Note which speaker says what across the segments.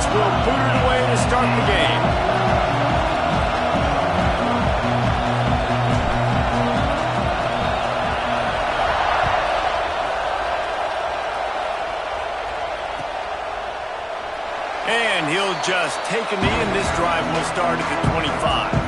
Speaker 1: offense will boot it away to start the game. And he'll just take a knee, and this drive will start at the 25.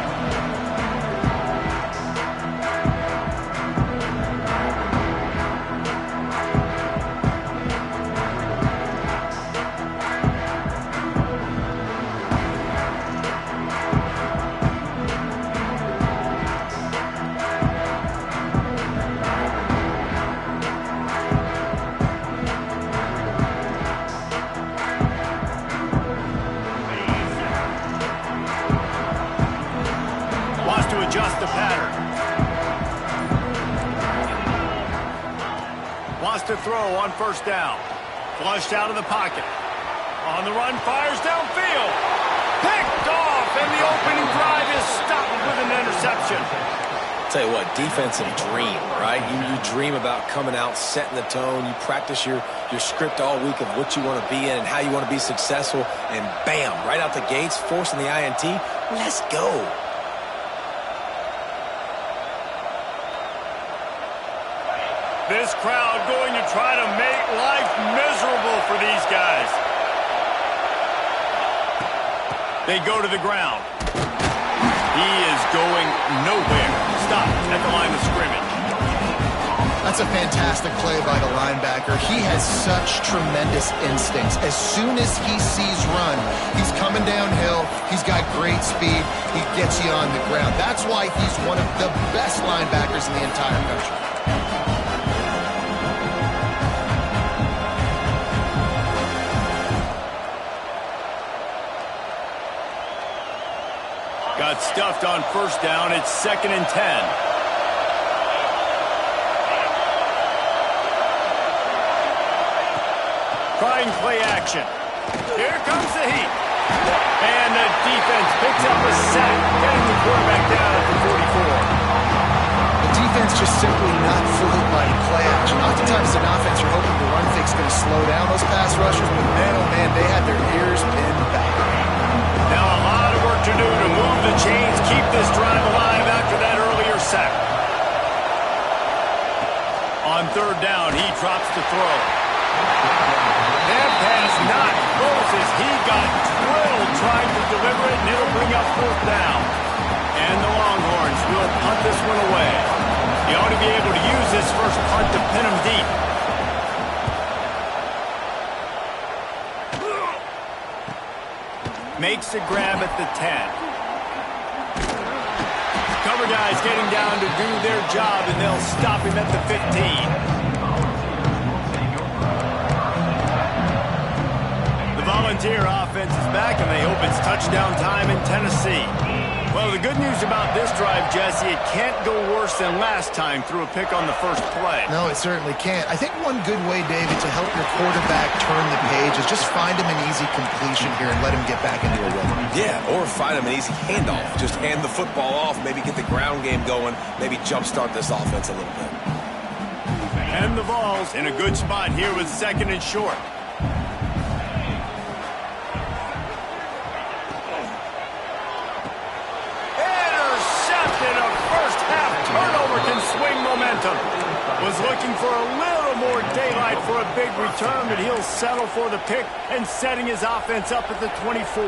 Speaker 1: Adjust the pattern. Wants to throw on first down. Flushed out of the pocket. On the run, fires downfield. Picked off, and the opening drive is stopped with an interception.
Speaker 2: Tell you what, defensive dream, right? You dream about coming out, setting the tone. You practice your script all week of what you want to be in and how you want to be successful. And bam, right out the gates, forcing the INT. Let's go.
Speaker 1: This crowd going to try to make life miserable for these guys. They go to the ground. He is going nowhere. Stopped at the line of scrimmage.
Speaker 3: That's a fantastic play by the linebacker. He has such tremendous instincts. As soon as he sees run, he's coming downhill. He's got great speed. He gets you on the ground. That's why he's one of the best linebackers in the entire country.
Speaker 1: Got stuffed on first down. It's 2nd and 10. Trying play action. Here comes the heat. And the defense picks up a sack, getting the quarterback down at the 44.
Speaker 3: The defense just simply not fooled by the play action. Oftentimes an offense, you're hoping the run fake's going to slow down those pass rushers, but man, oh man, they had their ears pinned back.
Speaker 1: Now a lot of work to do to move the chains, keep this drive alive after that earlier sack. On third down, he drops to throw. That pass not close as he got drilled trying to deliver it, and it'll bring up fourth down. And the Longhorns will punt this one away. He ought to be able to use this first punt to pin him deep. Makes the grab at the 10. Cover guys getting down to do their job, and they'll stop him at the 15. The Volunteer offense is back, and they hope it's touchdown time in Tennessee. Well, the good news about this drive, Jesse, it can't go worse than last time through a pick on the first play.
Speaker 3: No, it certainly can't. I think one good way, David, to help your quarterback turn the page is just find him an easy completion here and let him get back into a rhythm.
Speaker 2: Yeah, or find him an easy handoff. Just hand the football off, maybe get the ground game going, maybe jumpstart this offense a little bit.
Speaker 1: And the Vols in a good spot here with 2nd and short. Swing momentum. Was looking for a little more daylight for a big return, but he'll settle for the pick and setting his offense up at the 24.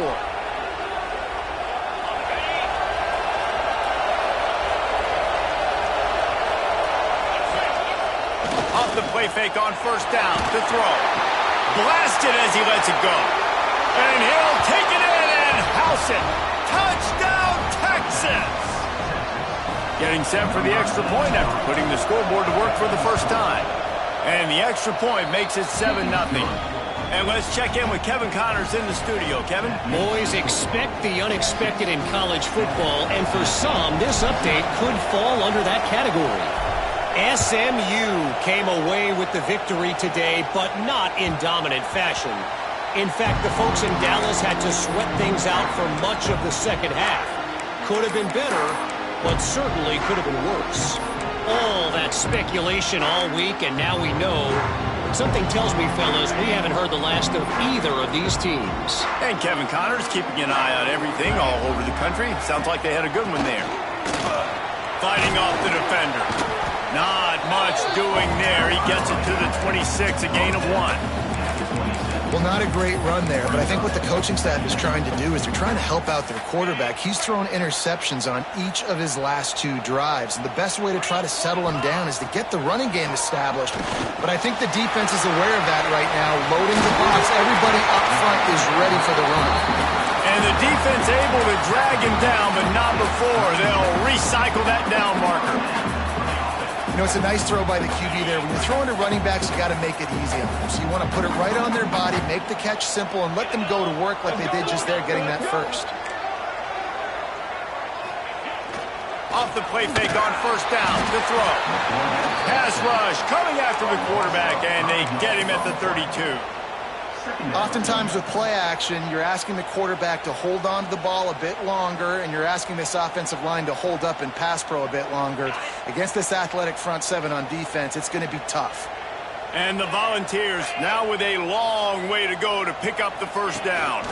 Speaker 1: Off the play fake on first down to throw. Blasted as he lets it go. And he'll take it in and house it. Touchdown, Texas! Getting set for the extra point after putting the scoreboard to work for the first time. And the extra point makes it 7-0. And let's check in with Kevin Connors in the studio. Kevin?
Speaker 4: Boys, expect the unexpected in college football, and for some, this update could fall under that category. SMU came away with the victory today, but not in dominant fashion. In fact, the folks in Dallas had to sweat things out for much of the second half. Could have been better, but certainly could have been worse. All that speculation all week, and now we know Something tells me, fellas, we haven't heard the last of either of these teams.
Speaker 1: And Kevin Connor's keeping an eye on everything all over the country. Sounds like they had a good one there. Fighting off the defender. Not much doing there. He gets it to the 26, a gain of 1.
Speaker 3: Well, not a great run there, but I think what the coaching staff is trying to do is they're trying to help out their quarterback. He's thrown interceptions on each of his last 2 drives, and the best way to try to settle him down is to get the running game established. But I think the defense is aware of that right now, loading the box. Everybody up front is ready for the run.
Speaker 1: And the defense able to drag him down, but not before. They'll recycle that down marker.
Speaker 3: You know, it's a nice throw by the QB there. When you're throwing to running backs, you got to make it easy on them. So you want to put it right on their body, make the catch simple, and let them go to work like they did just there, getting that first.
Speaker 1: Off the play fake on first down to throw. Pass rush coming after the quarterback, and they get him at the 32.
Speaker 3: Oftentimes with play action, you're asking the quarterback to hold on to the ball a bit longer, and you're asking this offensive line to hold up in pass pro a bit longer. Against this athletic front 7 on defense, it's going to be tough.
Speaker 1: And the Volunteers now with a long way to go to pick up the first down.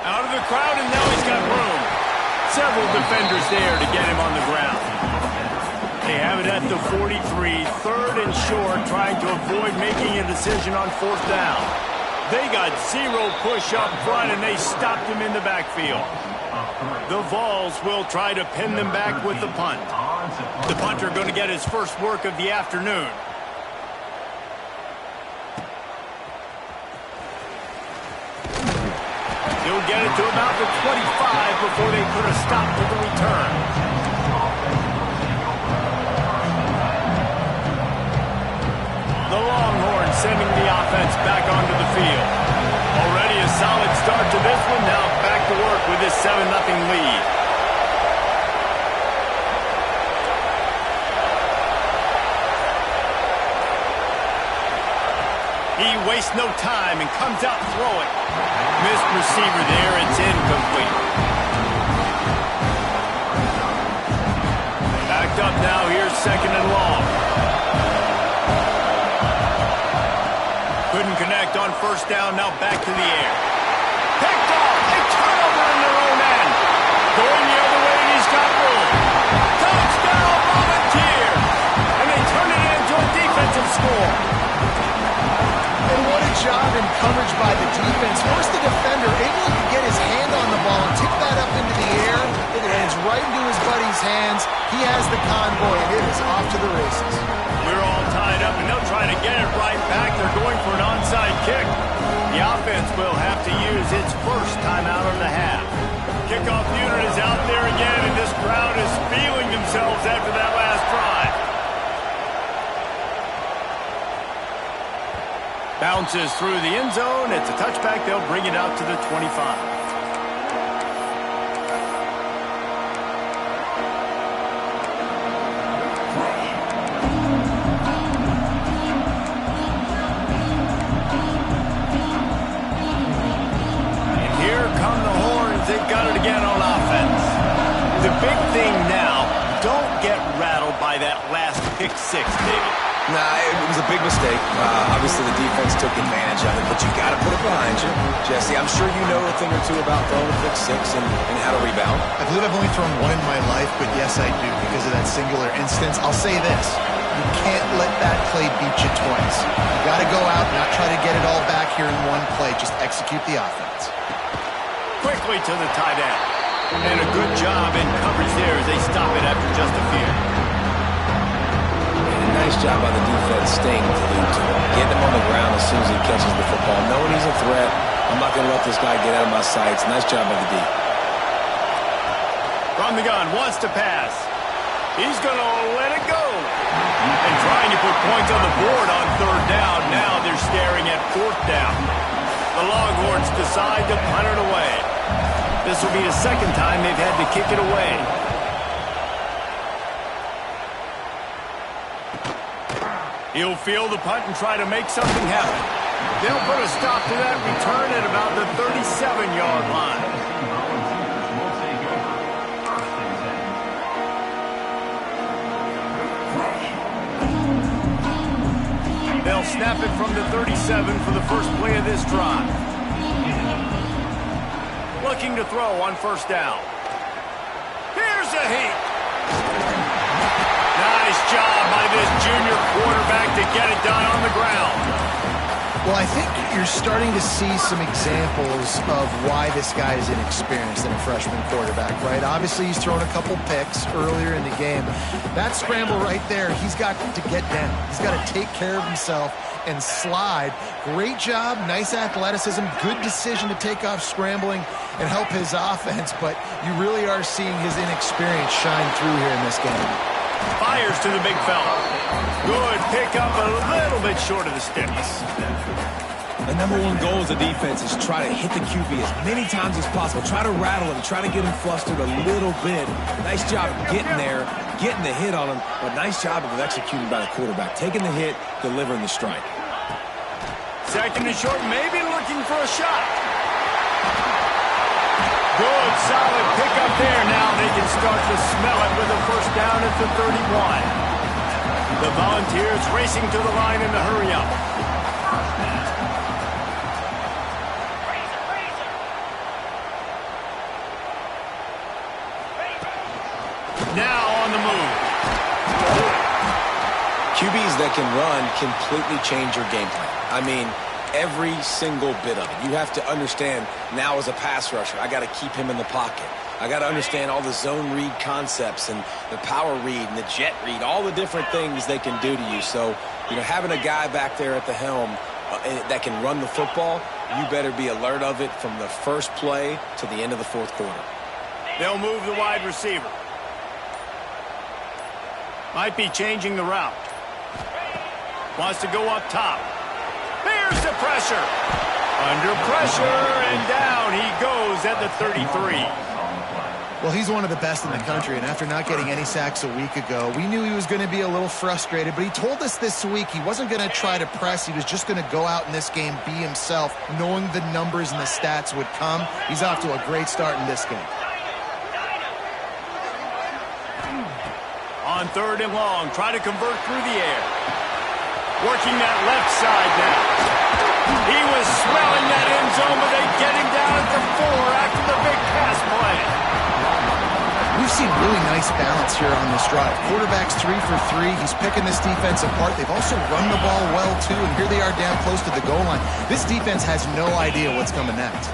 Speaker 1: Out of the crowd, and now he's got room. Several defenders there to get him on the ground. They have it at the 43, 3rd and short, trying to avoid making a decision on 4th down. They got 0 push up front, and they stopped him in the backfield. The Vols will try to pin them back with the punt. The punter going to get his first work of the afternoon. He'll get it to about the 25 before they put a stop to the return. The Longhorns sending the offense back onto the field. Already a solid start to this one. Now back to work with this 7-0 lead. He wastes no time and comes out throwing. Missed receiver there. It's incomplete. Backed up now. Here's 2nd and long. Couldn't connect on first down, now back to the air. Picked off, a turnover in their own end. Going the other way, and he's got room. Touchdown, Volunteers! And they turn it into a defensive score.
Speaker 3: And what a job in coverage by the defense. First the defender able to get his hand on the ball and tick that up into the air. It lands right into his buddy's hands. He has the convoy, and it is off to the races.
Speaker 1: We're all tied up, and they'll try to get it right back. They're going for an onside kick. The offense will have to use its first timeout of the half. Kickoff unit is out there again, and this crowd is feeling themselves after that last drive. Bounces through the end zone. It's a touchback. They'll bring it out to the 25. They've got it again on offense. The big thing now, don't get rattled by that last pick 6, David.
Speaker 2: Nah, it was a big mistake. Obviously, the defense took advantage of it, but you got to put it behind you. Jesse, I'm sure you know a thing or two about throwing a pick 6 and how to rebound.
Speaker 3: I believe I've only thrown one in my life, but yes, I do because of that singular instance. I'll say this. You can't let that play beat you twice. You got to go out and not try to get it all back here in one play. Just execute the offense.
Speaker 1: Quickly to the tight end. And a good job in coverage there as they stop it after just a few.
Speaker 2: And a nice job by the defense staying to lead to him. Getting him on the ground as soon as he catches the football. Knowing he's a threat, I'm not going to let this guy get out of my sights. Nice job by the D.
Speaker 1: From the gun, wants to pass. He's going to let it go. And trying to put points on the board on 3rd down. Now they're staring at 4th down. The Longhorns decide to punt it away. This will be the 2nd time they've had to kick it away. He'll field the punt and try to make something happen. They'll put a stop to that return at about the 37-yard line. They'll snap it from the 37 for the first play of this drive. Looking to throw on first down. Here's a heat. Nice job by this junior quarterback to get it done on the ground.
Speaker 3: Well, I think you're starting to see some examples of why this guy is inexperienced in a freshman quarterback, right? Obviously, he's thrown a couple picks earlier in the game. That scramble right there, he's got to get down. He's got to take care of himself and slide. Great job, nice athleticism, good decision to take off scrambling and help his offense, but you really are seeing his inexperience shine through here in this game.
Speaker 1: Fires to the big fella. Good pick up, a little bit short of the sticks.
Speaker 2: The number one goal as a defense is try to hit the QB as many times as possible. Try to rattle him, try to get him flustered a little bit. Nice job getting there, getting the hit on him, but nice job of executing by the quarterback. Taking the hit, delivering the strike.
Speaker 1: Second and short, maybe looking for a shot. Good, solid pickup there. Now they can start to smell it with a first down at the 31. The Volunteers racing to the line in the hurry-up. Now on the move.
Speaker 2: QBs that can run completely change your game plan. I mean, every single bit of it. You have to understand now as a pass rusher, I got to keep him in the pocket. I got to understand all the zone read concepts and the power read and the jet read, all the different things they can do to you. So, you know, having a guy back there at the helm that can run the football, you better be alert of it from the first play to the end of the fourth quarter.
Speaker 1: They'll move the wide receiver. Might be changing the route. Wants to go up top. There's the pressure. Under pressure, and down he goes at the 33.
Speaker 3: Well, he's one of the best in the country, and after not getting any sacks a week ago, we knew he was going to be a little frustrated, but he told us this week he wasn't going to try to press. He was just going to go out in this game, be himself, knowing the numbers and the stats would come. He's off to a great start in this game.
Speaker 1: On third and long, try to convert through the air. Working that left side now. He was smelling that end zone, but they get him down at the 4 after the big pass play.
Speaker 3: We've seen really nice balance here on this drive. Quarterback's 3 for 3. He's picking this defense apart. They've also run the ball well, too, and here they are down close to the goal line. This defense has no idea what's coming next.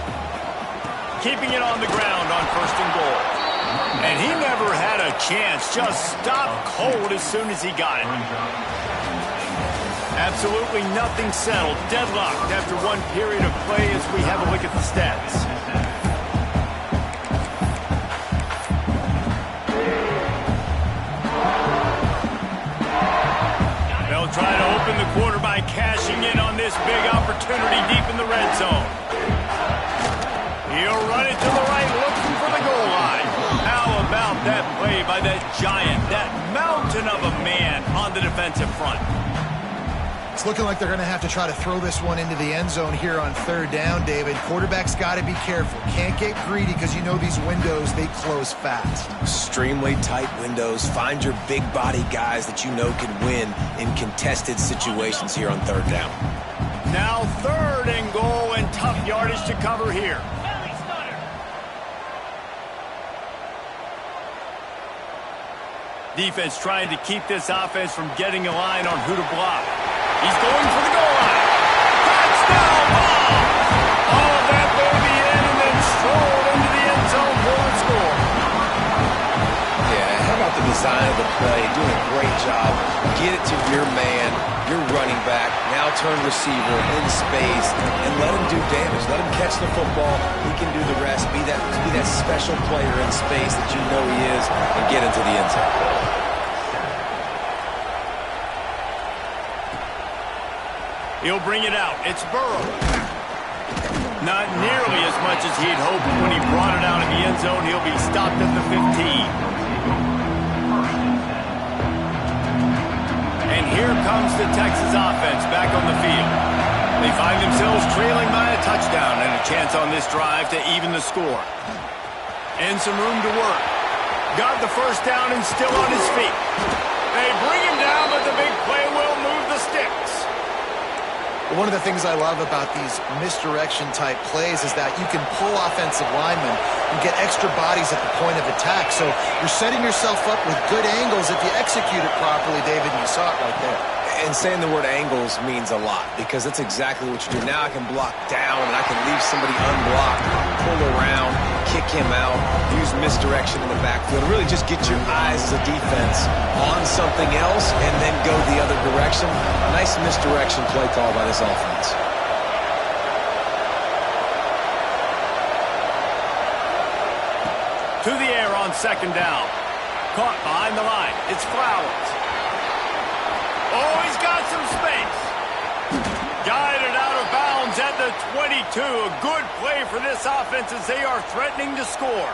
Speaker 1: Keeping it on the ground on first and goal. And he never had a chance. Just stopped cold as soon as he got it. Absolutely nothing settled. Deadlocked after one period of play as we have a look at the stats. They'll try to open the quarter by cashing in on this big opportunity deep in the red zone. He'll run it to the right, looking for the goal line. How about that play by that giant, that mountain of a man on the defensive front?
Speaker 3: It's looking like they're going to have to try to throw this one into the end zone here on third down, David. Quarterback's got to be careful. Can't get greedy because you know these windows, they close fast.
Speaker 2: Extremely tight windows. Find your big body guys that you know can win in contested situations here on third down.
Speaker 1: Now third and goal and tough yardage to cover here. Defense trying to keep this offense from getting a line on who to block. He's going for the goal line. Touchdown ball! All of that baby in and then strolled into the end zone for a score.
Speaker 2: Yeah, how about the design of the play? Doing a great job. Get it to your man, your running back, now turn receiver in space, and let him do damage. Let him catch the football. He can do the rest. Be that special player in space that you know he is, and get into the end zone.
Speaker 1: He'll bring it out. It's Burrow. Not nearly as much as he'd hoped when he brought it out in the end zone. He'll be stopped at the 15. And here comes the Texas offense back on the field. They find themselves trailing by a touchdown and a chance on this drive to even the score. And some room to work. Got the first down and still on his feet. They bring him down, but the big play will move the sticks.
Speaker 3: One of the things I love about these misdirection-type plays is that you can pull offensive linemen and get extra bodies at the point of attack. So you're setting yourself up with good angles if you execute it properly, David, and you saw it right there.
Speaker 2: And saying the word angles means a lot because that's exactly what you do. Now I can block down and I can leave somebody unblocked, pull around, kick him out, use misdirection in the backfield. Really just get your eyes as a defense on something else and then go the other direction. A nice misdirection play call by this offense.
Speaker 1: To the air on second down. Caught behind the line. It's Flowers. Oh, he's got some space. Guided out of bounds at the 22. A good play for this offense as they are threatening to score.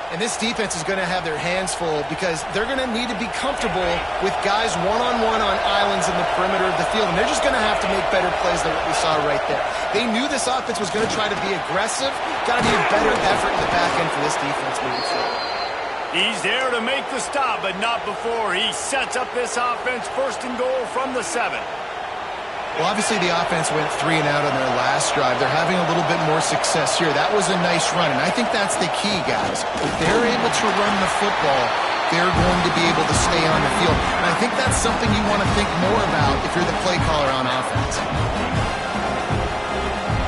Speaker 3: And this defense is going to have their hands full because they're going to need to be comfortable with guys one-on-one on islands in the perimeter of the field. And they're just going to have to make better plays than what we saw right there. They knew this offense was going to try to be aggressive. Got to be a better effort in the back end for this defense moving forward.
Speaker 1: He's there to make the stop, but not before. He sets up this offense first and goal from the 7.
Speaker 3: Well, obviously the offense went 3 and out on their last drive. They're having a little bit more success here. That was a nice run, and I think that's the key, guys. If they're able to run the football, they're going to be able to stay on the field. And I think that's something you want to think more about if you're the play caller on offense.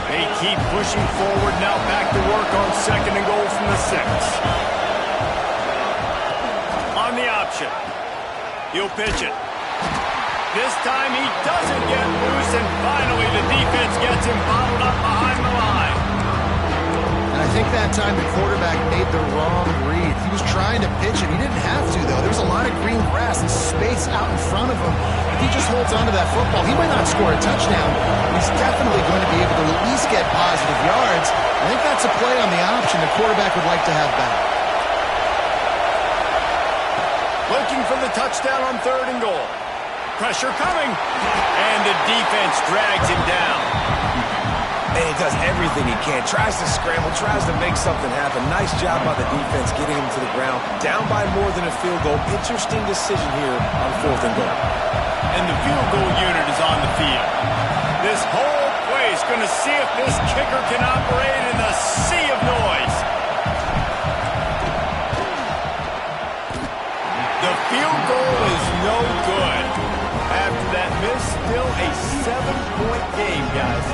Speaker 1: They keep pushing forward, now back to work on second and goal from the 6. On the option. He'll pitch it. This time he doesn't get loose, and finally the defense gets him bottled up behind the line.
Speaker 3: And I think that time the quarterback made the wrong read. He was trying to pitch it. He didn't have to, though. There was a lot of green grass and space out in front of him. If he just holds onto that football, he might not score a touchdown, but he's definitely going to be able to at least get positive yards. I think that's a play on the option the quarterback would like to have back.
Speaker 1: Looking for the touchdown on third and goal. Pressure coming, and the defense drags him down.
Speaker 2: And he does everything he can. Tries to scramble, tries to make something happen. Nice job by the defense getting him to the ground. Down by more than a field goal. Interesting decision here on fourth and goal.
Speaker 1: And the field goal unit is on the field. This whole play is going to see if this kicker can operate in the sea of noise. The field goal is no good. After that miss, still a 7-point game, guys.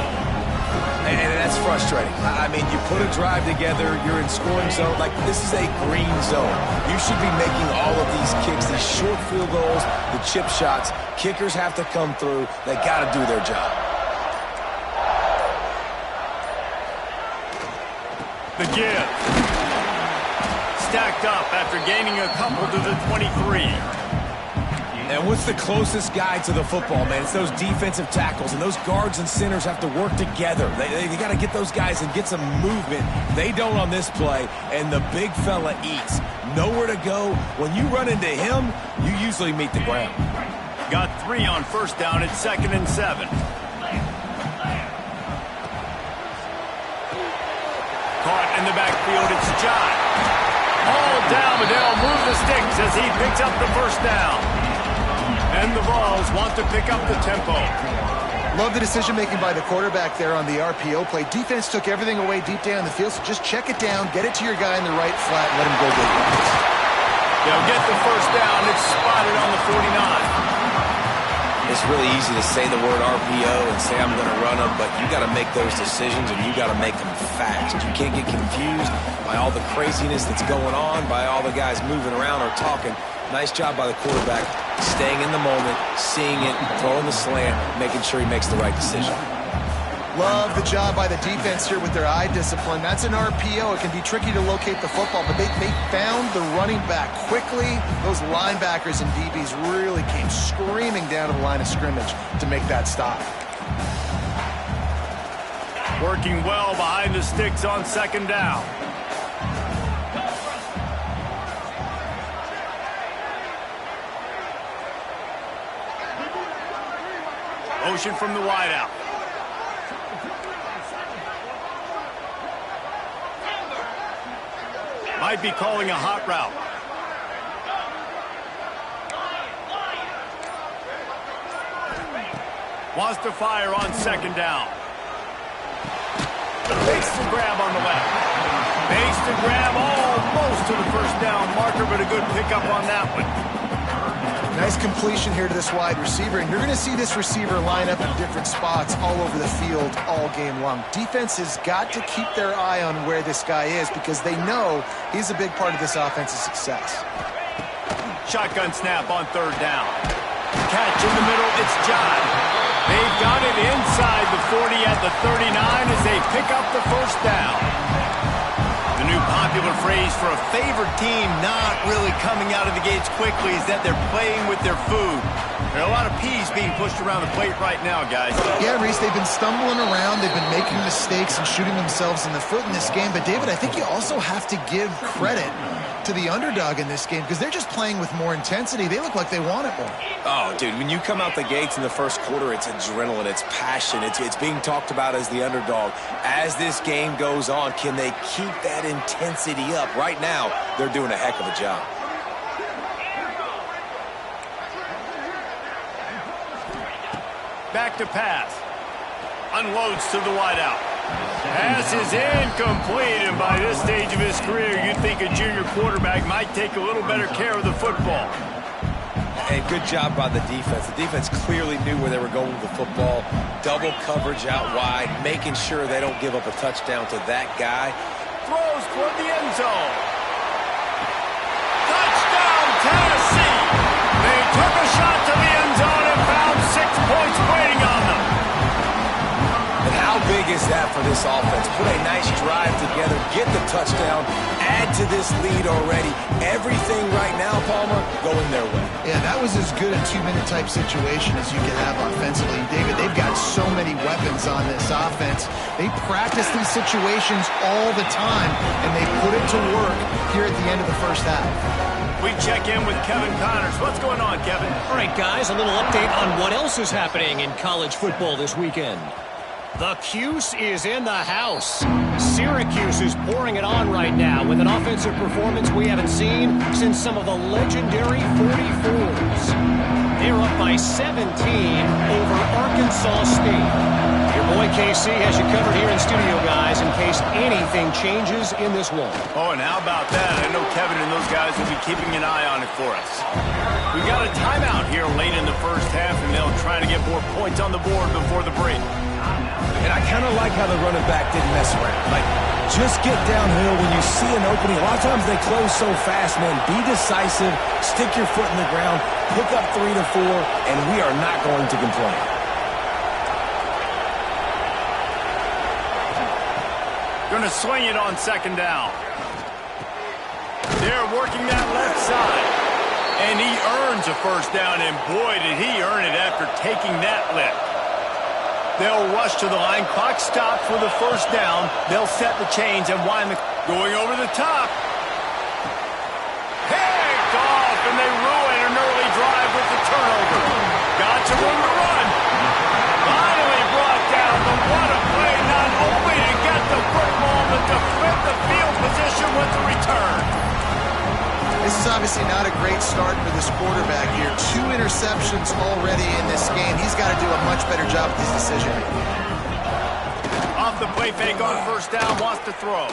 Speaker 2: And that's frustrating. I mean, you put a drive together, you're in scoring zone. Like, this is a green zone. You should be making all of these kicks, these short field goals, the chip shots. Kickers have to come through. They got to do their job.
Speaker 1: The give. Stacked up after gaining a couple to the 23.
Speaker 2: And what's the closest guy to the football, man? It's those defensive tackles, and those guards and centers have to work together. They got to get those guys and get some movement. They don't on this play, and the big fella eats. Nowhere to go. When you run into him, you usually meet the ground.
Speaker 1: Got 3 on first down at second and 7. Caught in the backfield, it's John. All down, but they'll move the sticks as he picks up the first down. And the Vols want to pick up the tempo.
Speaker 3: Love the decision-making by the quarterback there on the RPO play. Defense took everything away deep down the field, so just check it down, get it to your guy in the right flat, and let him go get it.
Speaker 1: They'll get the first down. It's spotted on the 49.
Speaker 2: It's really easy to say the word RPO and say I'm going to run them, but you got to make those decisions, and you got to make them fast. You can't get confused by all the craziness that's going on, by all the guys moving around or talking. Nice job by the quarterback, staying in the moment, seeing it, throwing the slant, making sure he makes the right decision.
Speaker 3: Love the job by the defense here with their eye discipline. That's an RPO. It can be tricky to locate the football, but they found the running back quickly. Those linebackers and DBs really came screaming down to the line of scrimmage to make that stop.
Speaker 1: Working well behind the sticks on second down. Motion from the wideout. Might be calling a hot route. Wants to fire on second down. Makes the grab on the left. Makes the grab almost to the first down marker, but a good pickup on that one.
Speaker 3: Nice completion here to this wide receiver, and you're going to see this receiver line up in different spots all over the field all game long. Defense has got to keep their eye on where this guy is because they know he's a big part of this offense's success.
Speaker 1: Shotgun snap on third down. Catch in the middle, it's John. They've got it inside the 40 at the 39 as they pick up the first down. The new popular phrase for a favored team not really coming out of the gates quickly is that they're playing with their food. There are a lot of peas being pushed around the plate right now, guys.
Speaker 3: Yeah, Reese, they've been stumbling around. They've been making mistakes and shooting themselves in the foot in this game. But, David, I think you also have to give credit to the underdog in this game because they're just playing with more intensity. They look like they want it more.
Speaker 2: Oh, dude, when you come out the gates in the first quarter, it's adrenaline, it's passion, it's being talked about as the underdog. As this game goes on, can they keep that intensity up? Right now, they're doing a heck of a job.
Speaker 1: Back to pass. Unloads to the wideout. Pass is incomplete, and by this stage of his career, you'd think a junior quarterback might take a little better care of the football.
Speaker 2: And good job by the defense. The defense clearly knew where they were going with the football. Double coverage out wide, making sure they don't give up a touchdown to that guy.
Speaker 1: Throws toward the end zone. Touchdown, Tennessee! They took a shot to the end zone and found 6 points waiting on them.
Speaker 2: And how big is that for this offense? Put a nice drive together, get the touchdown, add to this lead already. Everything right now, Palmer, going their way.
Speaker 3: Yeah, that was as good a two-minute type situation as you can have offensively. David, they've got so many weapons on this offense. They practice these situations all the time, and they put it to work here at the end of the first half.
Speaker 1: We check in with Kevin Connors. What's going on, Kevin?
Speaker 4: All right, guys, a little update on what else is happening in college football this weekend. The Cuse is in the house. Syracuse is pouring it on right now with an offensive performance we haven't seen since some of the legendary 44s. They're up by 17 over Arkansas State. Your boy KC has you covered here in studio, guys, in case anything changes in this one.
Speaker 1: Oh, and how about that? I know Kevin and those guys will be keeping an eye on it for us. We've got a timeout here late in the first half, and they'll try to get more points on the board before the break.
Speaker 2: And I kind of like how the running back didn't mess around. Like, just get downhill when you see an opening. A lot of times they close so fast, man. Be decisive, stick your foot in the ground, pick up 3 to 4, and we are not going to complain.
Speaker 1: Going to swing it on second down. They're working that left side. And he earns a first down, and boy, did he earn it after taking that lick. They'll rush to the line. Clock stopped for the first down. They'll set the chains and wind the... Going over the top. Picked off, and they ruin an early drive with the turnover. Got some room to run. Finally brought down, but what a play, not only to get the football, but to flip the field position with the return.
Speaker 3: This is obviously not a great start for this quarterback here. 2 interceptions already in this game. He's got to do a much better job with his decision-making.
Speaker 1: Off the play fake on first down, wants to throw.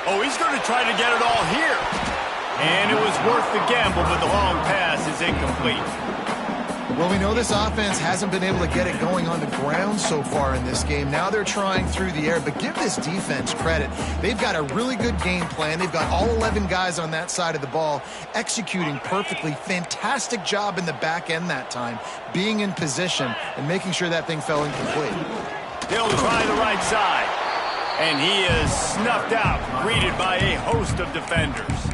Speaker 1: Oh, he's going to try to get it all here. And it was worth the gamble, but the long pass is incomplete.
Speaker 3: Well, we know this offense hasn't been able to get it going on the ground so far in this game. Now they're trying through the air, but give this defense credit. They've got a really good game plan. They've got all 11 guys on that side of the ball executing perfectly. Fantastic job in the back end that time, being in position and making sure that thing fell incomplete.
Speaker 1: He'll try the right side, and he is snuffed out, greeted by a host of defenders.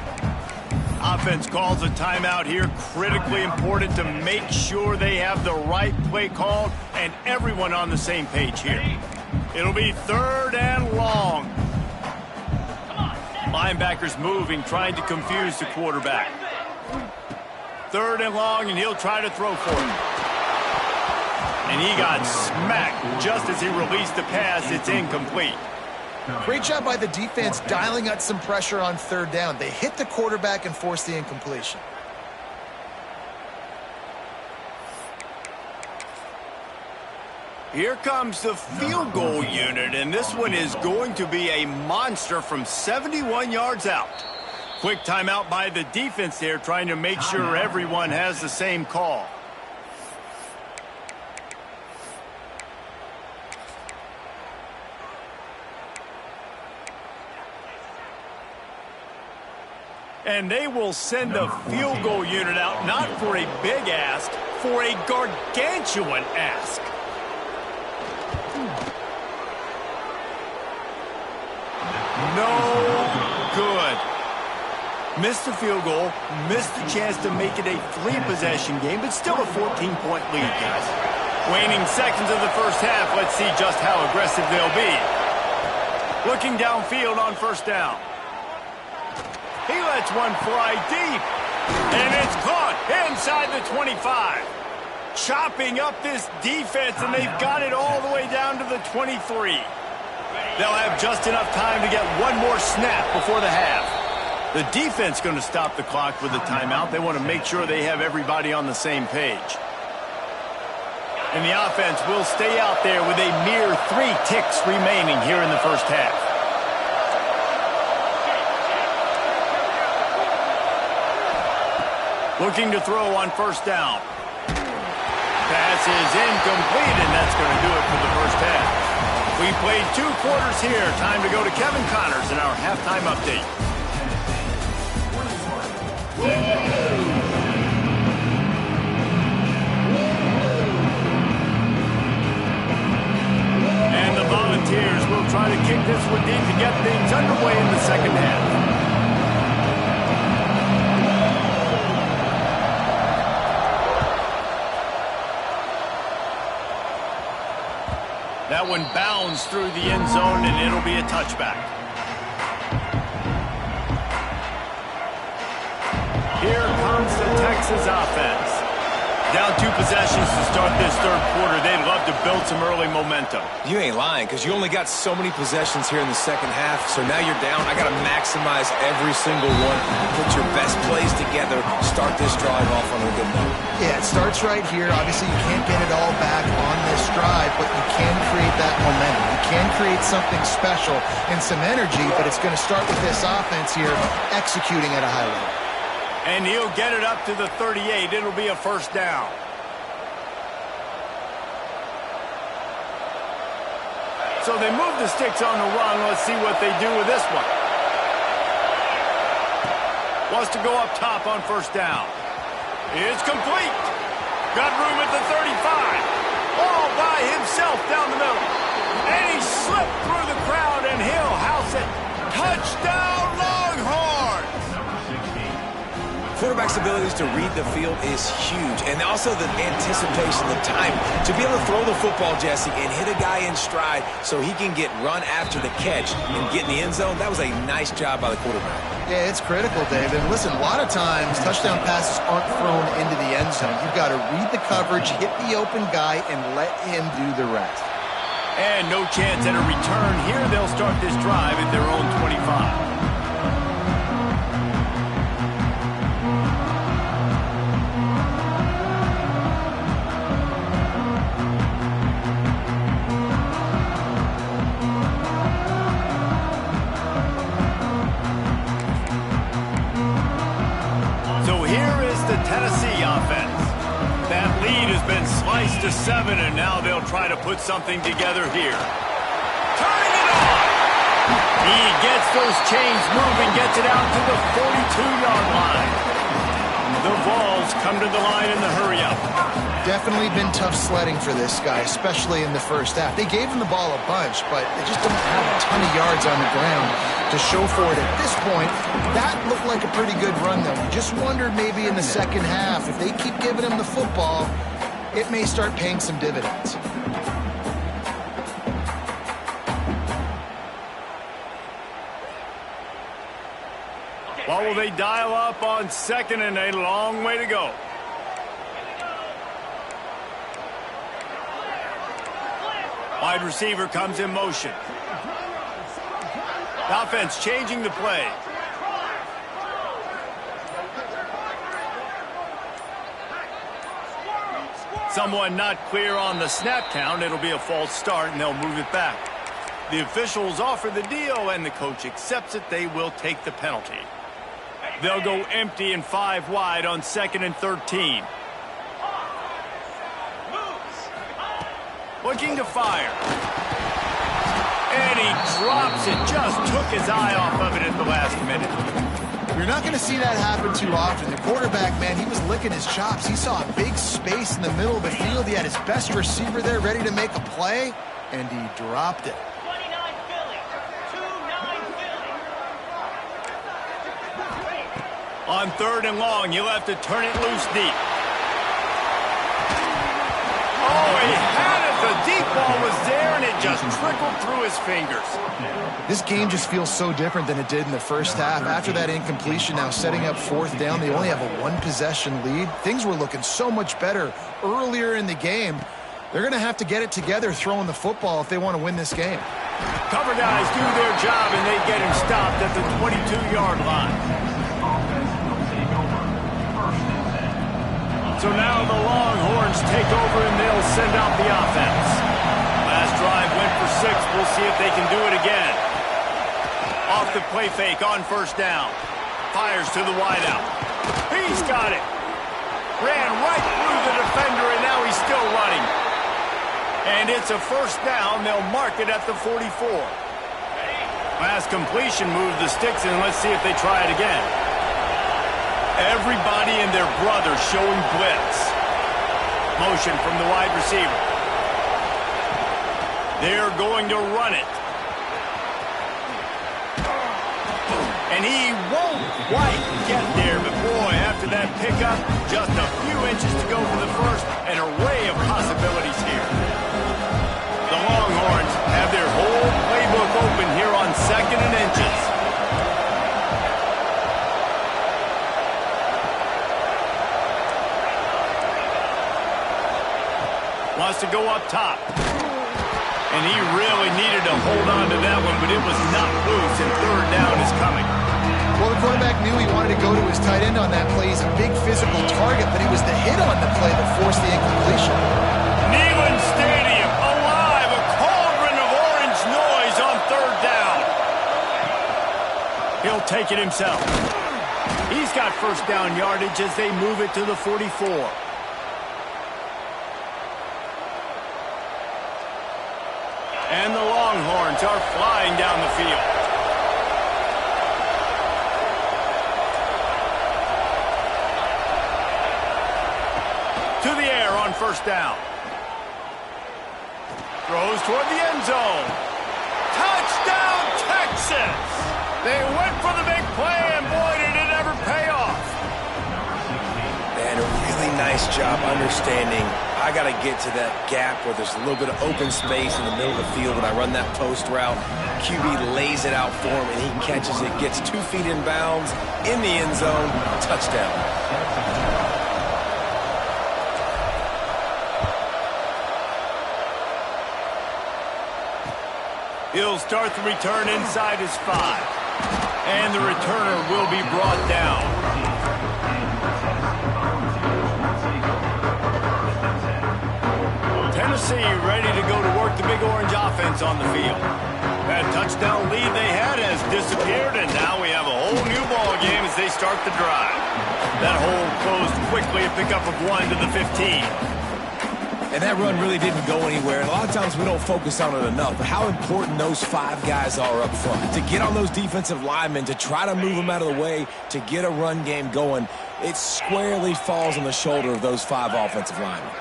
Speaker 1: Offense calls a timeout here. Critically important to make sure they have the right play called and everyone on the same page here. It'll be 3rd and long. Linebackers moving, trying to confuse the quarterback. 3rd and long, and he'll try to throw for it. And he got smacked just as he released the pass. It's incomplete.
Speaker 3: Great job by the defense dialing up some pressure on 3rd down. They hit the quarterback and forced the incompletion.
Speaker 1: Here comes the field goal unit, and this one is going to be a monster from 71 yards out. Quick timeout by the defense there, trying to make sure everyone has the same call. And they will send the field goal unit out, not for a big ask, for a gargantuan ask. No good. Missed the field goal, missed the chance to make it a three-possession game, but still a 14-point lead, guys. Waning seconds of the first half, let's see just how aggressive they'll be. Looking downfield on first down. He lets one fly deep, and it's caught inside the 25. Chopping up this defense, and they've got it all the way down to the 23. They'll have just enough time to get one more snap before the half. The defense going to stop the clock with a timeout. They want to make sure they have everybody on the same page. And the offense will stay out there with a mere 3 ticks remaining here in the first half. Looking to throw on first down. Pass is incomplete, and that's going to do it for the first half. We played 2 quarters here. Time to go to Kevin Connors in our halftime update. And the Volunteers will try to kick this one deep to get things underway in the second half. That one bounds through the end zone, and it'll be a touchback. Here comes the Texas offense. Down 2 possessions to start this third quarter. They'd love to build some early momentum.
Speaker 2: You ain't lying, because you only got so many possessions here in the second half, so now you're down. I got to maximize every single one. Put your best plays together. Start this drive off on a good note.
Speaker 3: Yeah, it starts right here. Obviously, you can't get it all back on this drive, but you can create that momentum. You can create something special and some energy, but it's going to start with this offense here executing at a high level.
Speaker 1: And he'll get it up to the 38. It'll be a first down. So they move the sticks on the run. Let's see what they do with this one. Wants to go up top on first down. It's complete. Got room at the 35. All by himself down the middle. And he slipped through the crowd, and he'll house it. Touchdown, Longhorns!
Speaker 2: Quarterback's abilities to read the field is huge, and also the anticipation, the time to be able to throw the football, Jesse, and hit a guy in stride so he can get run after the catch and get in the end zone. That was a nice job by the quarterback.
Speaker 3: Yeah, it's critical, Dave. And listen, a lot of times touchdown passes aren't thrown into the end zone. You've got to read the coverage, hit the open guy, and let him do the rest.
Speaker 1: And no chance at a return here. They'll start this drive at their own 25. Tennessee offense. That lead has been sliced to 7, and now they'll try to put something together here. Turning it on! He gets those chains moving, gets it out to the 42-yard line. The Vols come to the line in the hurry-up.
Speaker 3: Definitely been tough sledding for this guy, especially in the first half. They gave him the ball a bunch, but they just don't have a ton of yards on the ground to show for it at this point. That looked like a pretty good run, though. You just wondered maybe in the second half, if they keep giving him the football, it may start paying some dividends.
Speaker 1: What will they dial up on second, and a long way to go? Wide receiver comes in motion. The offense changing the play. Someone not clear on the snap count. It'll be a false start, and they'll move it back. The officials offer the deal, and the coach accepts it. They will take the penalty. They'll go empty and 5 wide on 2nd and 13. Looking to fire. And he drops it. Just took his eye off of it at the last minute.
Speaker 3: You're not going to see that happen too often. The quarterback, man, he was licking his chops. He saw a big space in the middle of the field. He had his best receiver there ready to make a play, and he dropped it.
Speaker 5: 29 Philly. 2-9 Philly.
Speaker 1: On 3rd and long, you'll have to turn it loose deep. Oh, he had it. The deep ball was there, and it just trickled through his fingers.
Speaker 3: This game just feels so different than it did in the first half. After that incompletion, now setting up 4th down, they only have a 1-possession lead. Things were looking so much better earlier in the game. They're going to have to get it together throwing the football if they want to win this game.
Speaker 1: Cover guys do their job, and they get him stopped at the 22-yard line. So now the Longhorns take over, and they'll send out the offense. Last drive went for 6. We'll see if they can do it again. Off the play fake on 1st down. Fires to the wideout. He's got it. Ran right through the defender, and now he's still running. And it's a 1st down. They'll mark it at the 44. Last completion moved the sticks, and let's see if they try it again. Everybody and their brother showing blitz. Motion from the wide receiver. They're going to run it. And he won't quite get there, but boy, after that pickup, just a few inches to go for the first. An array of possibilities here. The Longhorns have their whole playbook open here on 2nd and inches. Wants to go up top. And he really needed to hold on to that one, but it was not loose, and 3rd down is coming.
Speaker 3: Well, the quarterback knew he wanted to go to his tight end on that play. He's a big physical target, but it was the hit on the play that forced the incompletion.
Speaker 1: Neyland Stadium, alive, a cauldron of orange noise on 3rd down. He'll take it himself. He's got 1st down yardage as they move it to the 44. And the Longhorns are flying down the field. To the air on 1st down. Throws toward the end zone. Touchdown, Texas! They went for the big play, and boy, did it ever pay off.
Speaker 2: Man, a really nice job understanding I got to get to that gap where there's a little bit of open space in the middle of the field when I run that post route. QB lays it out for him, and he catches it, gets 2 feet in bounds, in the end zone, touchdown.
Speaker 1: He'll start the return inside his 5. And the returner will be brought down. Tennessee ready to go to work the Big Orange offense on the field. That touchdown lead they had has disappeared, and now we have a whole new ball game as they start the drive. That hole closed quickly, a pickup of 1 to the 15.
Speaker 2: And that run really didn't go anywhere. And a lot of times we don't focus on it enough, but how important those 5 guys are up front. To get on those defensive linemen, to try to move them out of the way, to get a run game going, it squarely falls on the shoulder of those 5 offensive linemen.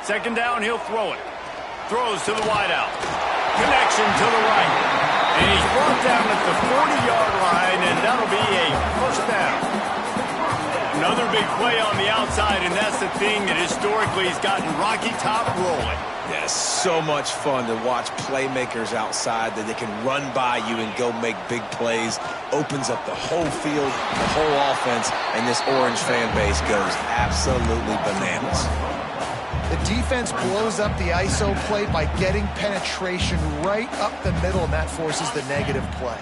Speaker 1: 2nd down, he'll throw it. Throws to the wideout. Connection to the right. And he's brought down at the 40-yard line, and that'll be a 1st down. Another big play on the outside, and that's the thing that historically has gotten Rocky Top rolling.
Speaker 2: Yeah, so much fun to watch playmakers outside that they can run by you and go make big plays. Opens up the whole field, the whole offense, and this Orange fan base goes absolutely bananas.
Speaker 3: The defense blows up the ISO play by getting penetration right up the middle, and that forces the negative play.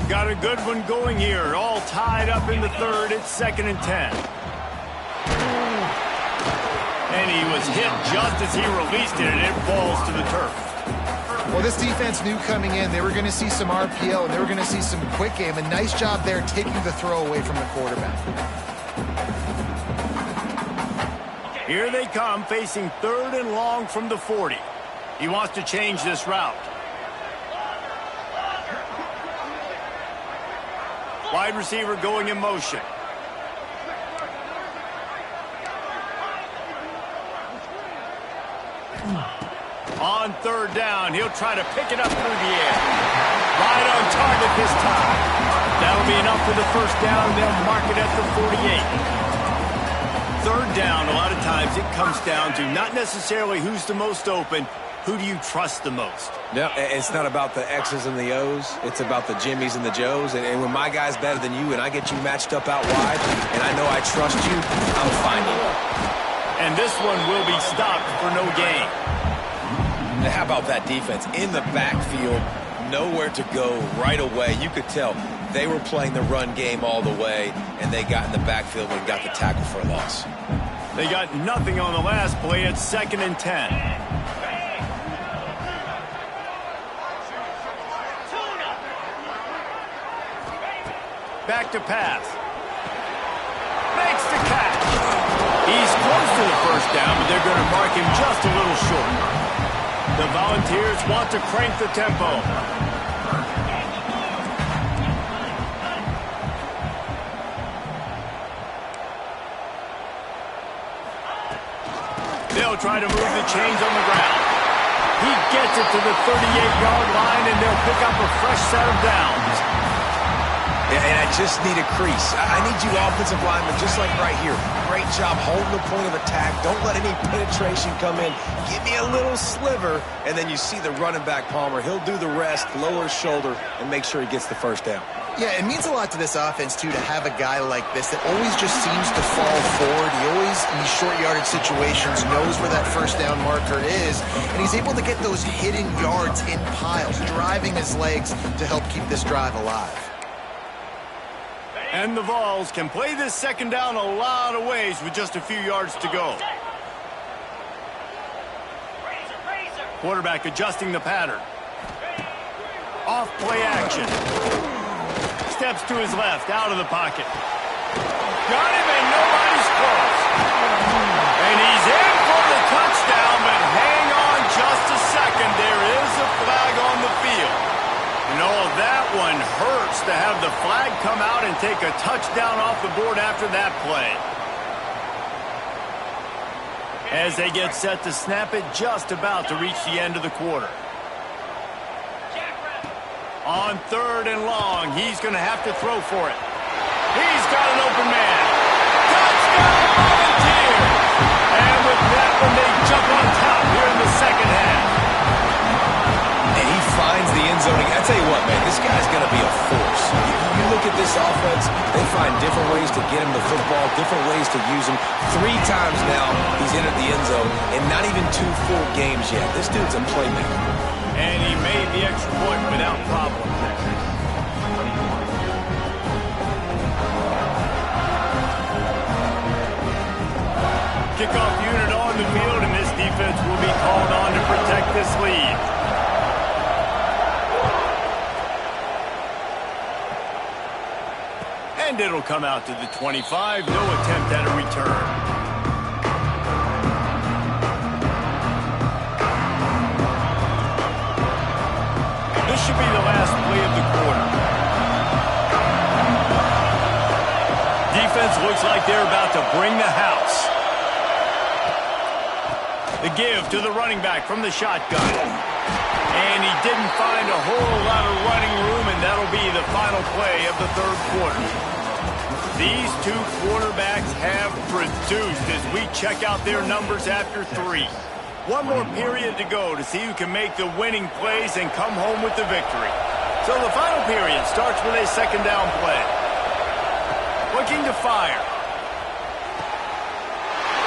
Speaker 1: Got a good one going here. All tied up in the third. It's 2nd and 10. And he was hit just as he released it, and it falls to the turf.
Speaker 3: Well, this defense knew coming in they were going to see some RPO and they were going to see some quick game. A nice job there taking the throw away from the quarterback.
Speaker 1: Here they come, facing 3rd and long from the 40. He wants to change this route. Wide receiver going in motion. On 3rd down, he'll try to pick it up through the air. Right on target this time. That'll be enough for the 1st down, and they'll mark it at the 48. 3rd down, a lot of times it comes down to not necessarily who's the most open, who do you trust the most?
Speaker 2: No, it's not about the X's and the O's. It's about the Jimmys and the Joes. And when my guy's better than you and I get you matched up out wide and I know I trust you, I'm finding you.
Speaker 1: And this one will be stopped for no gain.
Speaker 2: Now, how about that defense? In the backfield, nowhere to go right away. You could tell they were playing the run game all the way, and they got in the backfield and got the tackle for a loss.
Speaker 1: They got nothing on the last play. It's 2nd and 10. Back to pass. Makes the catch. He's close to the 1st down, but they're going to mark him just a little short. The Volunteers want to crank the tempo. They'll try to move the chains on the ground. He gets it to the 38-yard line, and they'll pick up a fresh set of downs.
Speaker 2: Yeah, and I just need a crease. I need you offensive linemen, just like right here. Great job holding the point of attack. Don't let any penetration come in. Give me a little sliver, and then you see the running back, Palmer. He'll do the rest, lower his shoulder, and make sure he gets the 1st down.
Speaker 3: Yeah, it means a lot to this offense, too, to have a guy like this that always just seems to fall forward. He always, in these short yardage situations, knows where that 1st down marker is, and he's able to get those hidden yards in piles, driving his legs to help keep this drive alive.
Speaker 1: And the Vols can play this 2nd down a lot of ways with just a few yards to go. Quarterback adjusting the pattern. Off play action. Steps to his left, out of the pocket. Got him and nobody's close. And he's in for the touchdown, but hang on just a second. There is a flag on the field. You know, that one hurts to have the flag come out and take a touchdown off the board after that play. As they get set to snap it, just about to reach the end of the quarter. On 3rd and long, he's going to have to throw for it. He's got an open man. Touchdown, Volunteers! And with that one, they jump on top here in the 2nd half.
Speaker 2: And he finds the end zone. I tell you what, man, this guy's going to be a force. You look at this offense, they find different ways to get him the football, different ways to use him. 3 times now he's entered the end zone, and not even 2 full games yet. This dude's a playmaker.
Speaker 1: And he made the extra point without problem. Kickoff unit on the field, and this defense will be called on to protect this lead. And it'll come out to the 25. No attempt at a return. This should be the last play of the quarter. Defense looks like they're about to bring the house. The give to the running back from the shotgun. And he didn't find a whole lot of running room, and that'll be the final play of the 3rd quarter. These 2 quarterbacks have produced as we check out their numbers after 3. One more period to go to see who can make the winning plays and come home with the victory. So the final period starts with a 2nd down play. Looking to fire.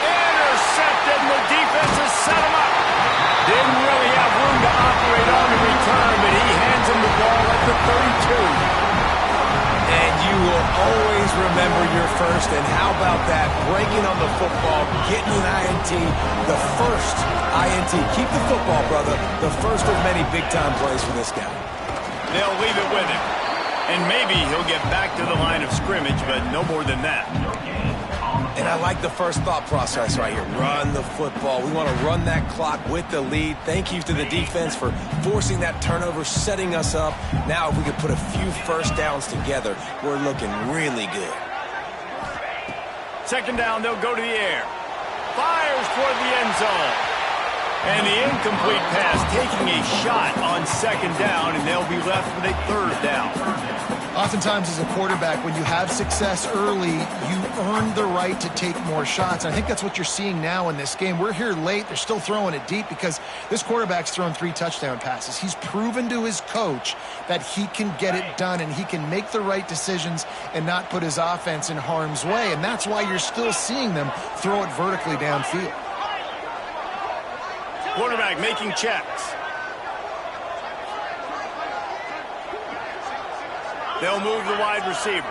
Speaker 1: Intercepted, and the defense has set him up. Didn't really have room to operate on the return, but he hands him the ball at the 32.
Speaker 2: always remember your first, and how about that? Breaking on the football, getting an INT, the first INT. Keep the football, brother. The first of many big-time plays for this guy.
Speaker 1: They'll leave it with him. And maybe he'll get back to the line of scrimmage, but no more than that.
Speaker 2: And I like the first thought process right here. Run the football. We want to run that clock with the lead. Thank you to the defense for forcing that turnover, setting us up. Now if we could put a few first downs together, we're looking really good.
Speaker 1: Second down, they'll go to the air. Fires toward the end zone. And the incomplete pass taking a shot on second down, and they'll be left with a third down.
Speaker 3: Oftentimes as a quarterback, when you have success early, you earn the right to take more shots. And I think that's what you're seeing now in this game. We're here late. They're still throwing it deep because this quarterback's thrown 3 touchdown passes. He's proven to his coach that he can get it done and he can make the right decisions and not put his offense in harm's way. And that's why you're still seeing them throw it vertically downfield.
Speaker 1: Quarterback making checks. They'll move the wide receiver.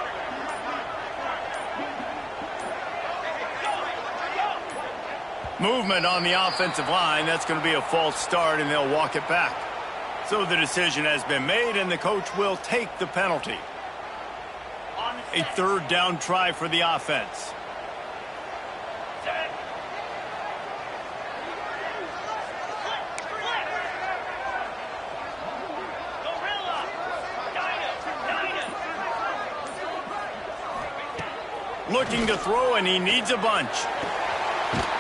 Speaker 1: Movement on the offensive line. That's going to be a false start, and they'll walk it back. So the decision has been made, and the coach will take the penalty. A third down try for the offense. Looking to throw, and he needs a bunch.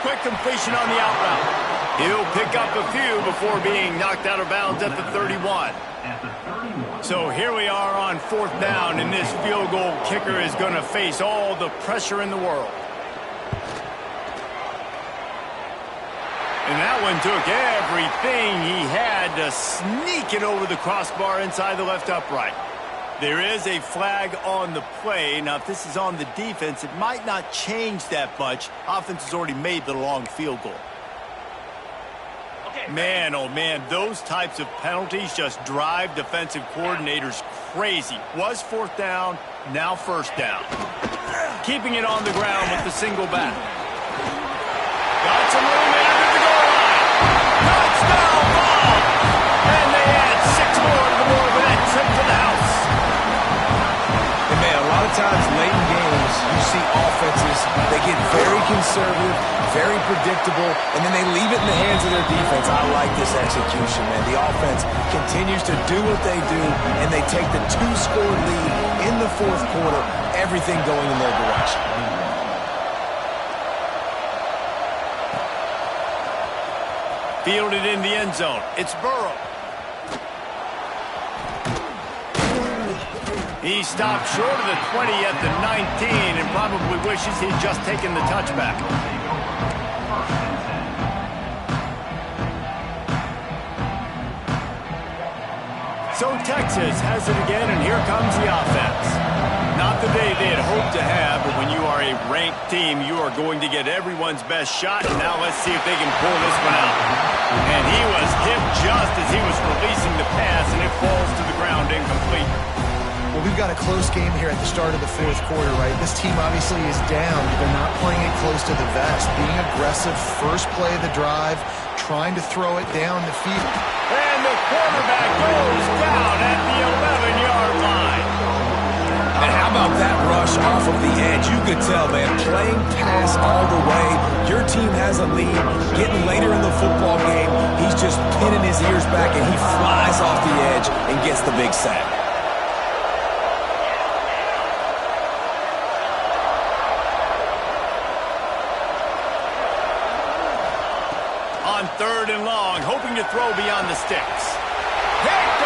Speaker 1: Quick completion on the out route. He'll pick up a few before being knocked out of bounds at the 31. So here we are on fourth down, and this field goal kicker is going to face all the pressure in the world. And that one took everything he had to sneak it over the crossbar inside the left upright. There is a flag on the play. Now, if this is on the defense, it might not change that much. Offense has already made the long field goal. Man, oh man, those types of penalties just drive defensive coordinators crazy. Was fourth down, now first down. Keeping it on the ground with the single back. Got some room after the goal line. Touchdown ball! And they add 6 more to the board with that trip to the house.
Speaker 2: And man, a lot of times late in games, you see offenses, they get very conservative, very predictable, and then they leave it in the hands of their defense. I like this execution, man. The offense continues to do what they do, and they take the 2-score lead in the fourth quarter, everything going in their direction.
Speaker 1: Fielded in the end zone. It's Burrow. He stopped short of the 20 at the 19 and probably wishes he'd just taken the touchback. So Texas has it again, and here comes the offense. Not the day they had hoped to have, but when you are a ranked team, you are going to get everyone's best shot. And now let's see if they can pull this one out. And he was hit just as he was releasing the pass, and it falls to the ground incomplete.
Speaker 3: Well, we've got a close game here at the start of the fourth quarter, right? This team obviously is down. They're not playing it close to the vest. Being aggressive, first play of the drive, trying to throw it down the field.
Speaker 1: And the quarterback goes down at the 11-yard line.
Speaker 2: And how about that rush off of the edge? You could tell, man, playing pass all the way. Your team has a lead. Getting later in the football game, he's just pinning his ears back, and he flies off the edge and gets the big sack.
Speaker 1: On third and long, hoping to throw beyond the sticks. Picked